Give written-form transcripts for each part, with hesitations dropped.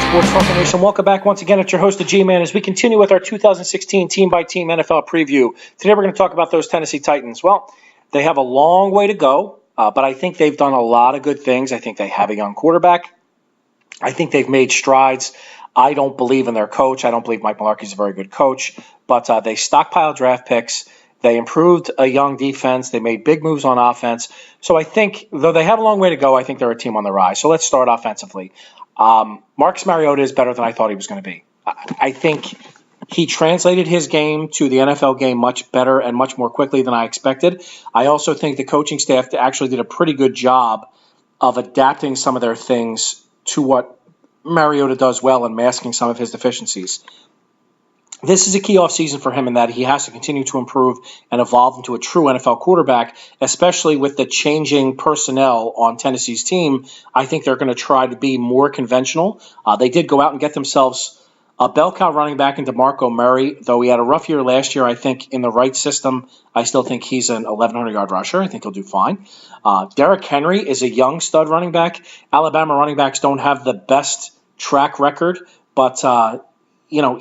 Sports Talk Nation. Welcome back once again. It's your host, the G-Man, as we continue with our 2016 team-by-team NFL preview. Today we're going to talk about those Tennessee Titans. Well, they have a long way to go, but I think they've done a lot of good things. I think they have a young quarterback. I think they've made strides. I don't believe in their coach. I don't believe Mike Mularkey's a very good coach, but they stockpiled draft picks. They improved a young defense. They made big moves on offense. So I think, though they have a long way to go, I think they're a team on the rise. So let's start offensively. Marcus Mariota is better than I thought he was going to be. I think he translated his game to the NFL game much better and much more quickly than I expected. I also think the coaching staff actually did a pretty good job of adapting some of their things to what Mariota does well and masking some of his deficiencies. This is a key offseason for him in that he has to continue to improve and evolve into a true NFL quarterback, especially with the changing personnel on Tennessee's team. I think they're going to try to be more conventional. They did go out and get themselves a bell cow running back in DeMarco Murray, though he had a rough year last year. I think in the right system, I still think he's an 1,100-yard rusher. I think he'll do fine. Derrick Henry is a young stud running back. Alabama running backs don't have the best track record, but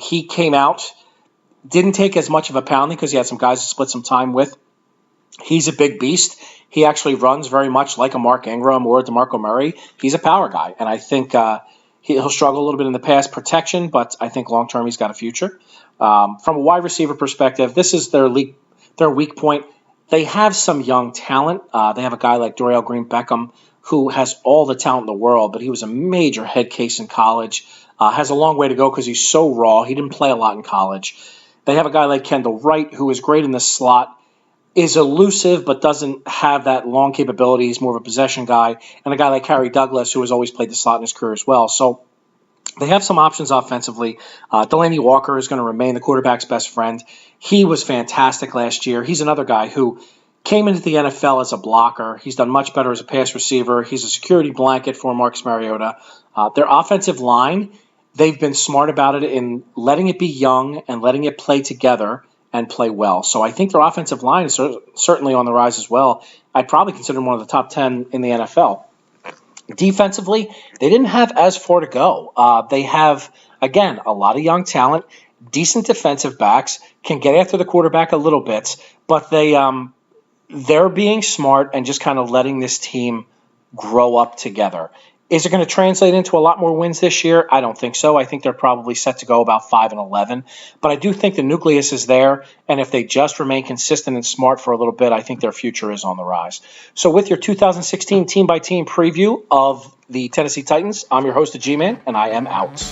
he came out, didn't take as much of a pounding because he had some guys to split some time with. He's a big beast. He actually runs very much like a Mark Ingram or a DeMarco Murray. He's a power guy, and I think he'll struggle a little bit in the pass protection, but I think long-term he's got a future. From a wide receiver perspective, this is their weak point. They have some young talent. They have a guy like Dorial Green-Beckham who has all the talent in the world, but he was a major head case in college. Has a long way to go because he's so raw. He didn't play a lot in college. They have a guy like Kendall Wright, who is great in the slot, is elusive but doesn't have that long capability. He's more of a possession guy. And a guy like Harry Douglas, who has always played the slot in his career as well. So they have some options offensively. Delaney Walker is going to remain the quarterback's best friend. He was fantastic last year. He's another guy who came into the NFL as a blocker. He's done much better as a pass receiver. He's a security blanket for Marcus Mariota. Their offensive line, they've been smart about it in letting it be young and letting it play together and play well. So I think their offensive line is certainly on the rise as well. I'd probably consider them one of the top 10 in the NFL. Defensively, they didn't have as far to go. They have, again, a lot of young talent, decent defensive backs, can get after the quarterback a little bit, but they're being smart and just kind of letting this team grow up together. Is it going to translate into a lot more wins this year? I don't think so. I think they're probably set to go about 5-11. But I do think the nucleus is there, and if they just remain consistent and smart for a little bit, I think their future is on the rise. So with your 2016 team-by-team preview of the Tennessee Titans, I'm your host, the G-Man, and I am out.